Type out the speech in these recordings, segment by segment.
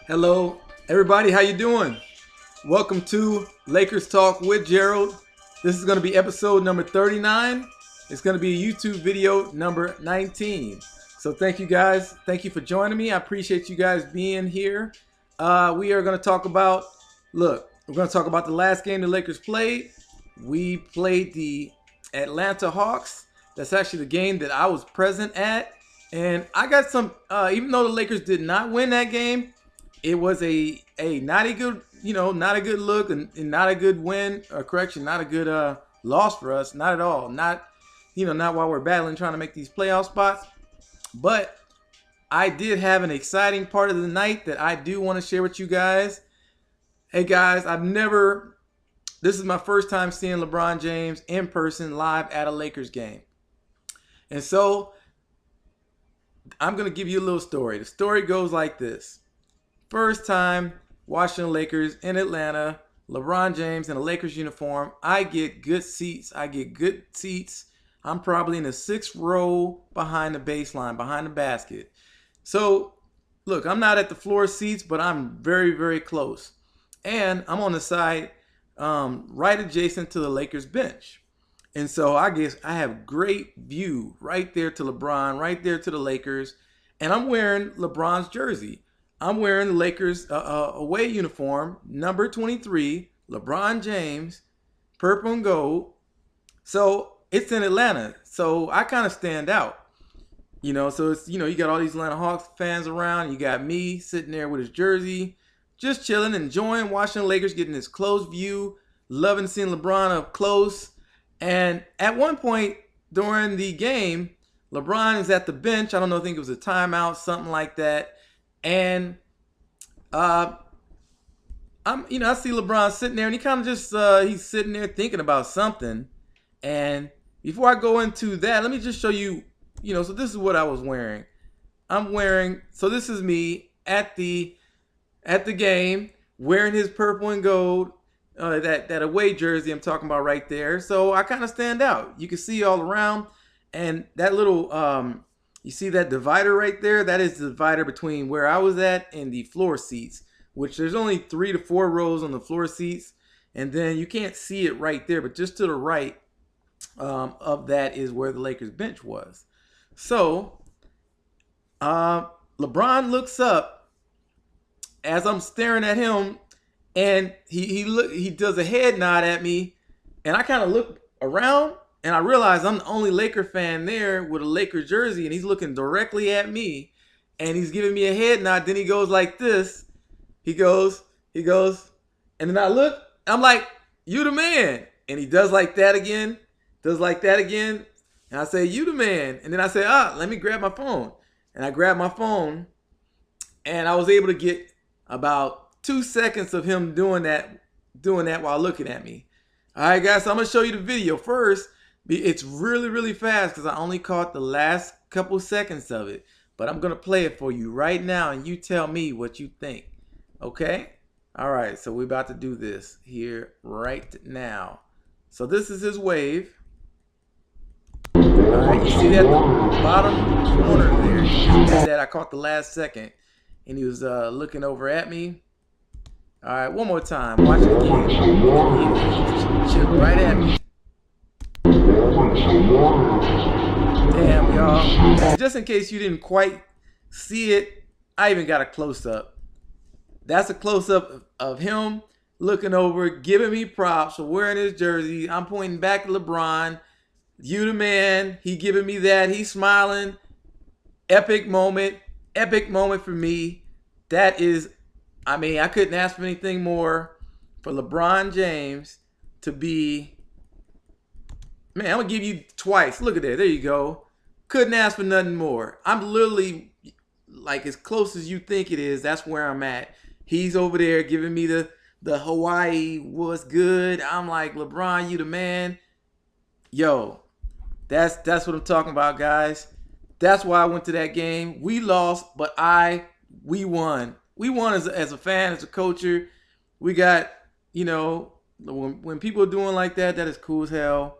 Hello, everybody. How you doing? Welcome to Lakers Talk with Gerald. This is going to be episode number 39. It's going to be a YouTube video number 19. So thank you guys. Thank you for joining me. I appreciate you guys being here. We are going to talk about, we're going to talk about the last game the Lakers played. We played the Atlanta Hawks. That's actually the game that I was present at. And I got some, even though the Lakers did not win that game, it was a not a good, not a good look and not a good win, or correction, not a good loss for us. Not at all. Not while we're battling trying to make these playoff spots. But I did have an exciting part of the night that I do want to share with you guys. Hey guys, this is my first time seeing LeBron James in person live at a Lakers game. And so I'm going to give you a little story. The story goes like this. First time watching the Lakers in Atlanta, LeBron James in a Lakers uniform. I get good seats. I'm probably in the 6th row behind the baseline, behind the basket. So, look, I'm not at the floor seats, but I'm very, very close. And I'm on the side right adjacent to the Lakers bench. And so I guess I have great view right there to LeBron, right there to the Lakers. And I'm wearing LeBron's jersey. I'm wearing the Lakers away uniform, number 23, LeBron James, purple and gold. So it's in Atlanta. So I kind of stand out. So it's, you got all these Atlanta Hawks fans around. You got me sitting there with his jersey, just chilling, enjoying watching the Lakers, getting this close view, loving seeing LeBron up close. And at one point during the game, LeBron is at the bench. I think it was a timeout, something like that. And I see LeBron sitting there, and he kind of just he's sitting there thinking about something. And before I go into that, let me just show you, so this is what I was wearing. So this is me at the game wearing his purple and gold, that away jersey I'm talking about right there. So I kind of stand out. You can see all around, and that little you see that divider right there? That is the divider between where I was at and the floor seats, which there's only 3 to 4 rows on the floor seats. And then you can't see it right there, but just to the right of that is where the Lakers bench was. So LeBron looks up as I'm staring at him, and he does a head nod at me, and I kind of look around. And I realize I'm the only Laker fan there with a Lakers jersey, and he's looking directly at me, and he's giving me a head nod. Then he goes like this. He goes, and then I look, I'm like, "You the man." And he does like that again, and I say, "You the man." And then I say, let me grab my phone. And I grab my phone, and I was able to get about 2 seconds of him doing that while looking at me. All right, guys, so I'm going to show you the video first. It's really, really fast because I only caught the last couple seconds of it. But I'm going to play it for you right now, and you tell me what you think. Okay? All right, so we're about to do this here right now. So this is his wave. All right, you see that at the bottom corner there? You see that I caught the last second, and he was looking over at me. All right, one more time. Watch it again. He chipped right at me. Damn, y'all. And just in case you didn't quite see it, I even got a close-up. That's a close-up of him looking over, giving me props for wearing his jersey. I'm pointing back at LeBron. You the man. He giving me that. He's smiling. Epic moment. Epic moment for me. That is, I couldn't ask for anything more for LeBron James to be. Man, I'm going to give you twice. Look at that. There you go. Couldn't ask for nothing more. I'm literally like as close as you think it is. That's where I'm at. He's over there giving me the Hawaii what's good. I'm like, LeBron, you the man. Yo, that's what I'm talking about, guys. That's why I went to that game. We lost, but we won. We won as a fan, as a coacher. We got, when people are doing like that, that is cool as hell.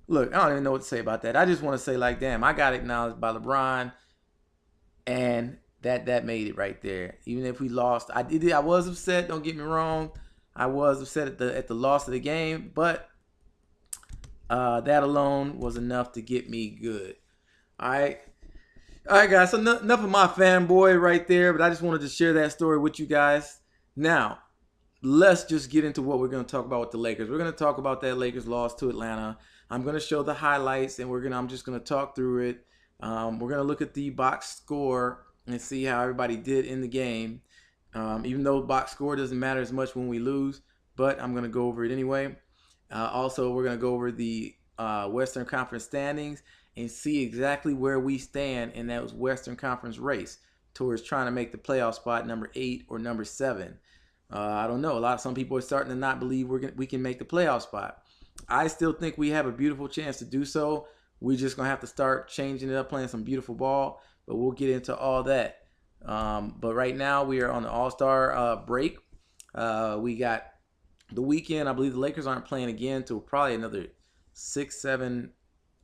Look, I don't even know what to say about that. I just want to say, like, damn, I got acknowledged by LeBron. And that made it right there. Even if we lost, I was upset. Don't get me wrong, I was upset at the loss of the game, but that alone was enough to get me good. All right. All right, guys. So enough of my fanboy right there, but I just wanted to share that story with you guys. Now, let's just get into what we're going to talk about with the Lakers. We're going to talk about that Lakers loss to Atlanta. I'm going to show the highlights, and I'm just going to talk through it. We're going to look at the box score and see how everybody did in the game. Even though box score doesn't matter as much when we lose, but I'm going to go over it anyway. Also, we're going to go over the Western Conference standings and see exactly where we stand in that Western Conference race towards trying to make the playoff spot number 8 or number 7. I don't know. Some people are starting to not believe we can make the playoff spot. I still think we have a beautiful chance to do so. We're just going to have to start changing it up, playing some beautiful ball, but we'll get into all that. But right now we are on the All-Star break. We got the weekend. I believe the Lakers aren't playing again until probably another 6-7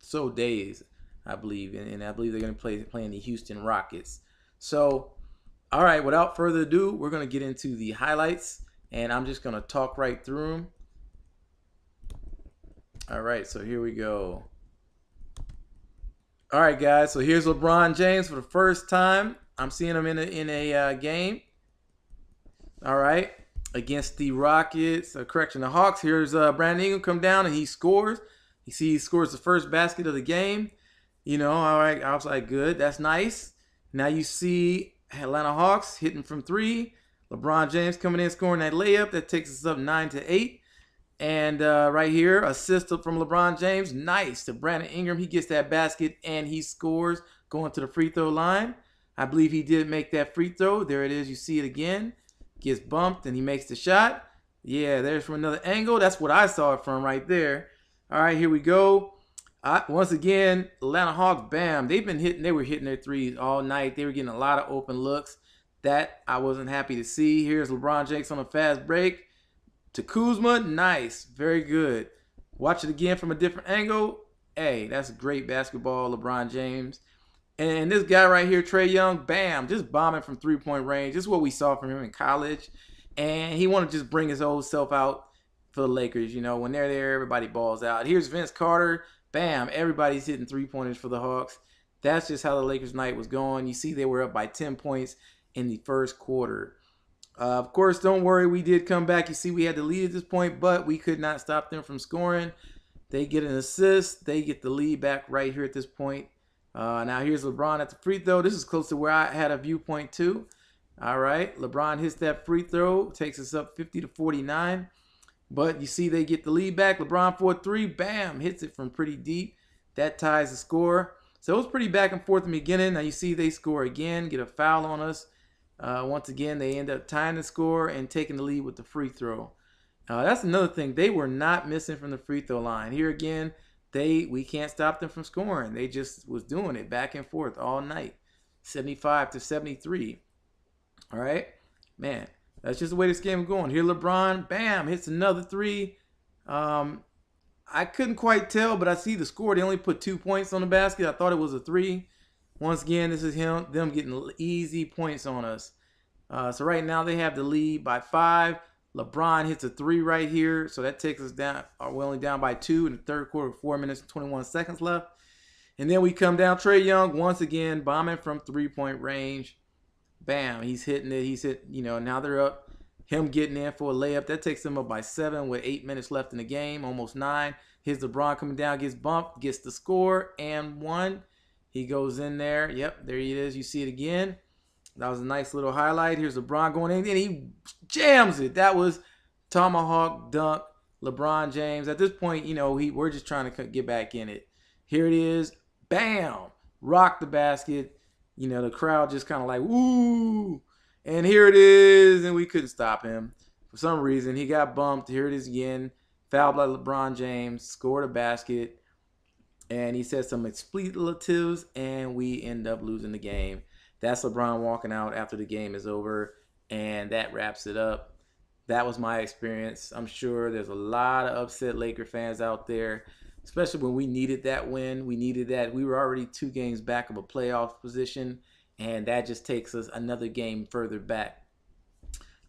so days, I believe. And I believe they're going to playing the Houston Rockets. So, all right, without further ado, we're going to get into the highlights, and I'm just going to talk right through them. All right, so here we go. All right, guys, so here's LeBron James for the first time. I'm seeing him in a game. All right, against the Rockets, the Hawks. Here's Brandon Ingram come down, and he scores. You see he scores the first basket of the game. You know, all right, I was like, good, that's nice. Now you see Atlanta Hawks hitting from 3. LeBron James coming in, scoring that layup. That takes us up 9-8. And right here, assist from LeBron James. Nice to Brandon Ingram. He gets that basket and he scores going to the free throw line. I believe he did make that free throw. There it is. You see it again. Gets bumped and he makes the shot. Yeah, there's from another angle. That's what I saw it from right there. All right, here we go. Once again, Atlanta Hawks, bam. They were hitting their threes all night. They were getting a lot of open looks. That I wasn't happy to see. Here's LeBron James on a fast break. To Kuzma, nice. Very good. Watch it again from a different angle. Hey, that's great basketball, LeBron James. And this guy right here, Trae Young, bam, just bombing from three-point range. This is what we saw from him in college. And he wanted to just bring his old self out for the Lakers. You know, when they're there, everybody balls out. Here's Vince Carter. Bam, everybody's hitting three-pointers for the Hawks. That's just how the Lakers' night was going. You see they were up by 10 points in the first quarter. Of course, don't worry, we did come back. You see we had the lead at this point, but we could not stop them from scoring. They get an assist. They get the lead back right here at this point. Now here's LeBron at the free throw. This is close to where I had a viewpoint too. All right, LeBron hits that free throw. Takes us up 50-49. But you see they get the lead back. LeBron for a 3. Bam, hits it from pretty deep. That ties the score. So it was pretty back and forth in the beginning. Now you see they score again, get a foul on us. Once again, they end up tying the score and taking the lead with the free throw. That's another thing. They were not missing from the free throw line. Here again, we can't stop them from scoring. They just was doing it back and forth all night. 75-73. All right? Man, that's just the way this game is going. Here LeBron, bam, hits another 3. I couldn't quite tell, but I see the score. They only put 2 points on the basket. I thought it was a 3. Once again, this is them getting easy points on us. So right now they have the lead by 5. LeBron hits a 3 right here. So that takes us down. We're only down by 2 in the third quarter, 4 minutes and 21 seconds left. And then we come down. Trae Young, once again, bombing from three-point range. Bam, he's hitting it. Now they're up. Him getting in for a layup. That takes them up by 7 with 8 minutes left in the game, almost 9. Here's LeBron coming down, gets bumped, gets the score, and 1. He goes in there. Yep, there he is. You see it again. That was a nice little highlight. Here's LeBron going in, and he jams it. That was tomahawk dunk. LeBron James. At this point, we're just trying to get back in it. Here it is. Bam. Rock the basket. The crowd just kind of like, woo. And here it is, and we couldn't stop him. For some reason, he got bumped. Here it is again. Fouled by LeBron James. Scored a basket. And he said some expletives, and we end up losing the game. That's LeBron walking out after the game is over, and that wraps it up. That was my experience. I'm sure there's a lot of upset Laker fans out there, especially when we needed that win. We needed that. We were already 2 games back of a playoff position, and that just takes us another game further back.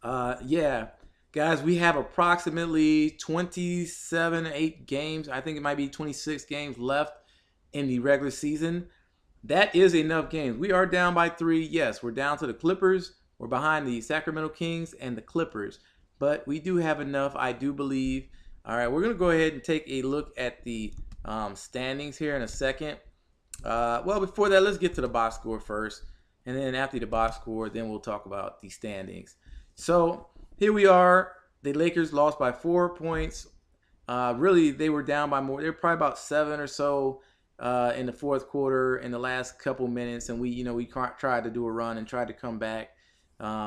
Yeah, guys, we have approximately 27, 8 games. I think it might be 26 games left in the regular season. That is enough games. We are down by 3. Yes, we're down to the Clippers. We're behind the Sacramento Kings and the Clippers. But we do have enough, I do believe. All right, we're going to go ahead and take a look at the standings here in a second. Well, before that, let's get to the box score first. And then after the box score, then we'll talk about the standings. So here we are. The Lakers lost by 4 points. Really, they were down by more. They were probably about 7 or so in the fourth quarter in the last couple minutes. And we tried to do a run and tried to come back.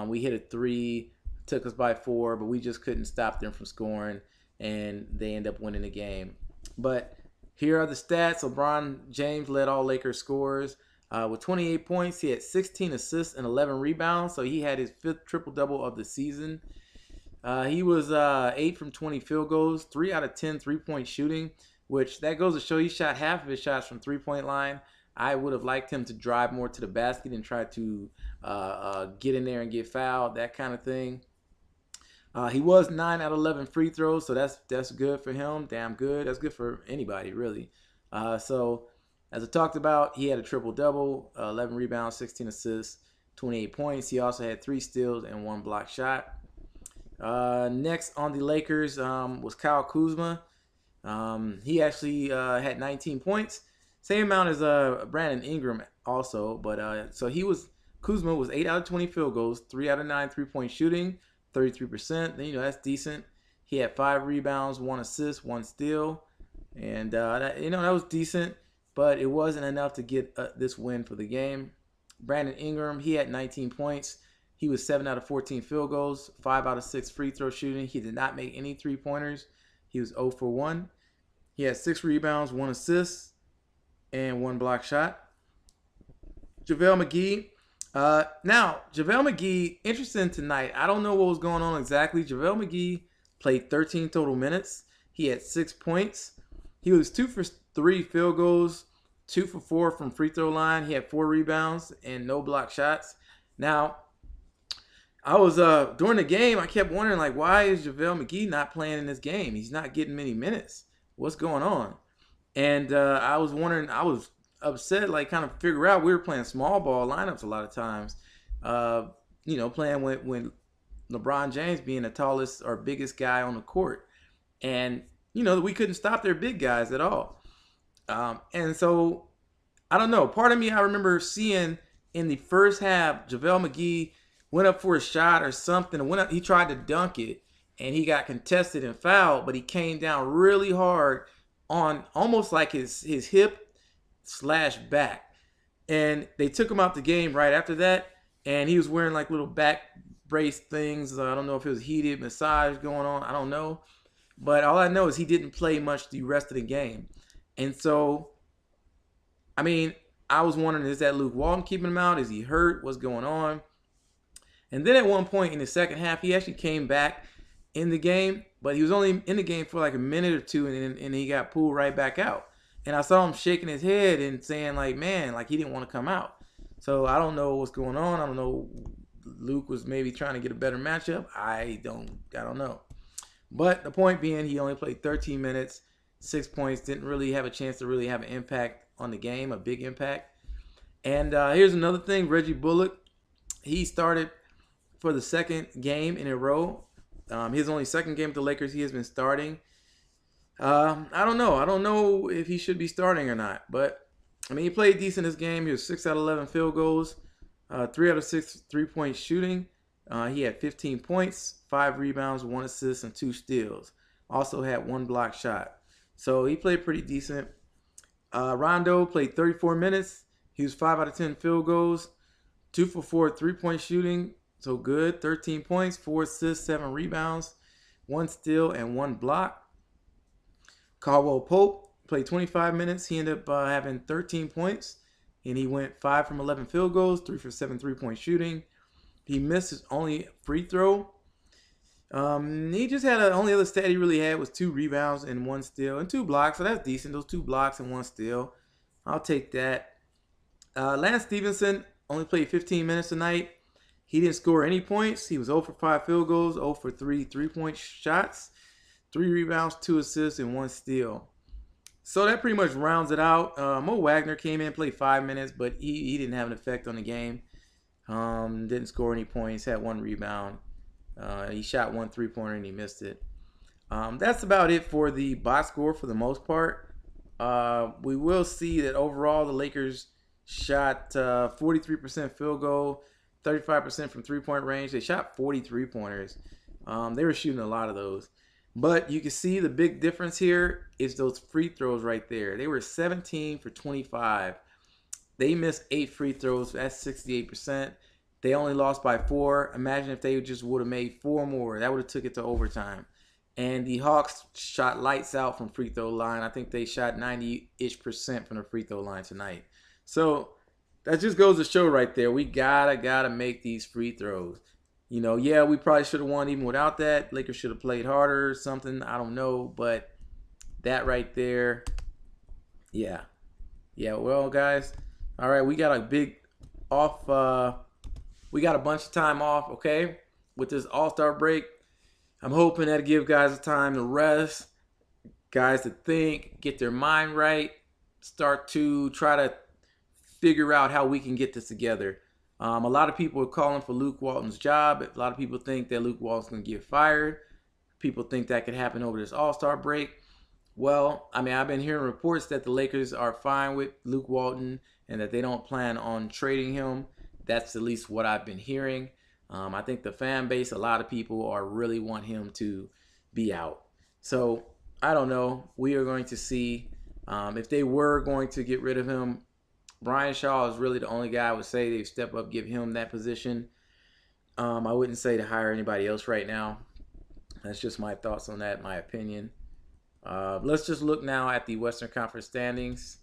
We hit a 3, took us by 4, but we just couldn't stop them from scoring. And they end up winning the game. But here are the stats. LeBron James led all Lakers scorers with 28 points. He had 16 assists and 11 rebounds. So he had his 5th triple-double of the season. He was 8 from 20 field goals, 3 out of 10 3-point shooting, which that goes to show he shot half of his shots from 3-point line. I would have liked him to drive more to the basket and try to get in there and get fouled, that kind of thing. He was 9 out of 11 free throws, so that's good for him. Damn good. That's good for anybody, really. So, as I talked about, he had a triple-double, 11 rebounds, 16 assists, 28 points. He also had 3 steals and 1 block shot. Next on the Lakers was Kyle Kuzma. He actually had 19 points. Same amount as Brandon Ingram also. But so Kuzma was 8 out of 20 field goals, 3 out of 9 3-point shooting, 33%. Then, that's decent. He had 5 rebounds, 1 assist, 1 steal. And, that was decent. But it wasn't enough to get this win for the game. Brandon Ingram, he had 19 points. He was 7 out of 14 field goals, 5 out of 6 free throw shooting. He did not make any 3-pointers. He was 0 for 1. He had 6 rebounds, 1 assist, and 1 block shot. JaVale McGee. Now, JaVale McGee, interesting tonight. I don't know what was going on exactly. JaVale McGee played 13 total minutes. He had 6 points. He was 2 for 3 field goals, 2 for 4 from free throw line. He had 4 rebounds and no block shots. Now, I was during the game, I kept wondering, like, why is JaVale McGee not playing in this game? He's not getting many minutes. What's going on? And I was wondering, I was upset, like, kind of figure out we were playing small ball lineups a lot of times. Playing when LeBron James being the tallest or biggest guy on the court. And, we couldn't stop their big guys at all. And so, I don't know. Part of me, I remember seeing in the first half, JaVale McGee went up for a shot or something. He tried to dunk it, and he got contested and fouled, but he came down really hard on almost like his hip/back. And they took him out the game right after that, and he was wearing like little back brace things. I don't know if it was heated massage going on. I don't know. But all I know is he didn't play much the rest of the game. And so, I was wondering, is that Luke Walton keeping him out? Is he hurt? What's going on? And then at one point in the second half, he actually came back in the game, but he was only in the game for like a minute or two, and he got pulled right back out. And I saw him shaking his head and saying, like, man, like he didn't want to come out. So I don't know what's going on. I don't know. Luke was maybe trying to get a better matchup. I don't know. But the point being, he only played 13 minutes, 6 points, didn't really have a chance to really have an impact on the game, a big impact. And here's another thing. Reggie Bullock, he started for the second game in a row. His only second game with the Lakers he has been starting. I don't know. I don't know if he should be starting or not. But, he played decent this game. He was 6 out of 11 field goals, 3 out of 6 3-point shooting. He had 15 points, 5 rebounds, 1 assist, and 2 steals. Also had 1 block shot. So he played pretty decent. Rondo played 34 minutes. He was 5 out of 10 field goals, 2 for 4 3-point shooting. So good. 13 points, 4 assists, 7 rebounds, 1 steal, and 1 block. Caldwell Pope played 25 minutes. He ended up having 13 points, and he went 5 from 11 field goals, 3 for 7 3-point shooting. He missed his only free throw. He just had the only other stat he really had was 2 rebounds and 1 steal and 2 blocks. So that's decent. Those 2 blocks and 1 steal. I'll take that. Lance Stevenson, only played 15 minutes tonight. He didn't score any points. He was 0 for 5 field goals, 0 for 3 3-point shots, 3 rebounds, 2 assists, and 1 steal. So that pretty much rounds it out. Mo Wagner came in, played 5 minutes, but he didn't have an effect on the game. Didn't score any points, had 1 rebound. He shot 1 3-pointer and he missed it. That's about it for the box score for the most part. We will see that overall the Lakers shot 43% field goal, 35% from 3-point range. They shot 43 pointers. They were shooting a lot of those. But you can see the big difference here is those free throws right there. They were 17 for 25. They missed 8 free throws. That's 68%. They only lost by 4. Imagine if they just would have made 4 more. That would have took it to overtime. And the Hawks shot lights out from free throw line. I think they shot 90-ish% from the free throw line tonight. So that just goes to show right there. We gotta make these free throws. You know, yeah, we probably should have won even without that. Lakers should have played harder or something. I don't know. But that right there, yeah. Yeah, well, guys, all right, we got a big off. We got a bunch of time off, okay, with this All-Star break. I'm hoping that'll give guys time to rest, guys to think, get their mind right, start to try to figure out how we can get this together. A lot of people are calling for Luke Walton's job. A lot of people think that Luke Walton's going to get fired. People think that could happen over this All-Star break. Well, I mean, I've been hearing reports that the Lakers are fine with Luke Walton and that they don't plan on trading him. That's at least what I've been hearing. I think the fan base, a lot of people are really want him to be out. So, I don't know. We are going to see if they were going to get rid of him. Brian Shaw is really the only guy I would say they step up, give him that position. I wouldn't say to hire anybody else right now. That's just my thoughts on that, my opinion. Let's just look now at the Western Conference standings.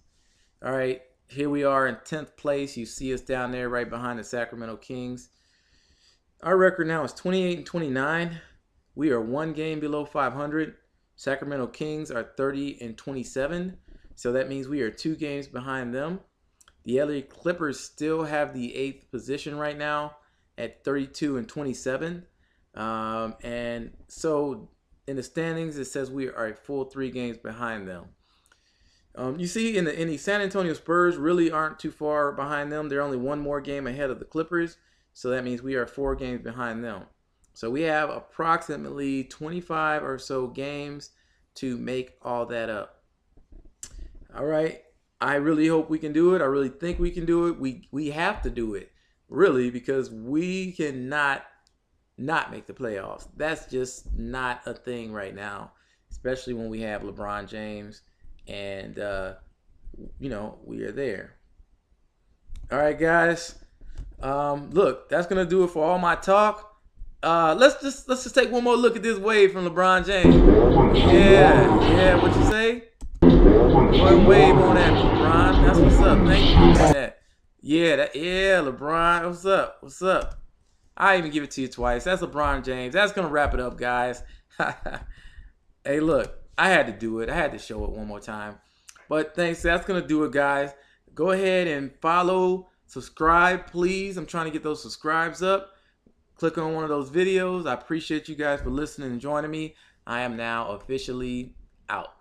All right, here we are in 10th place. You see us down there right behind the Sacramento Kings. Our record now is 28-29. We are 1 game below 500. Sacramento Kings are 30-27. So that means we are 2 games behind them. The LA Clippers still have the 8th position right now at 32-27. And so in the standings, it says we are a full 3 games behind them. You see in the San Antonio Spurs really aren't too far behind them. They're only 1 more game ahead of the Clippers. So that means we are 4 games behind them. So we have approximately 25 or so games to make all that up. All right. I really hope we can do it. I really think we can do it. We have to do it, really, because we cannot not make the playoffs. That's just not a thing right now, especially when we have LeBron James and, you know, we are there. All right, guys. Look, that's going to do it for all my talk. Let's just take one more look at this wave from LeBron James. Yeah, what you say? One wave on that, LeBron. That's what's up. Thank you for that. Yeah, LeBron. What's up? I even give it to you twice. That's LeBron James. That's gonna wrap it up, guys. Hey, look, I had to do it. I had to show it one more time. But thanks. That's gonna do it, guys. Go ahead and follow, subscribe, please. I'm trying to get those subscribes up. Click on one of those videos. I appreciate you guys for listening and joining me. I am now officially out.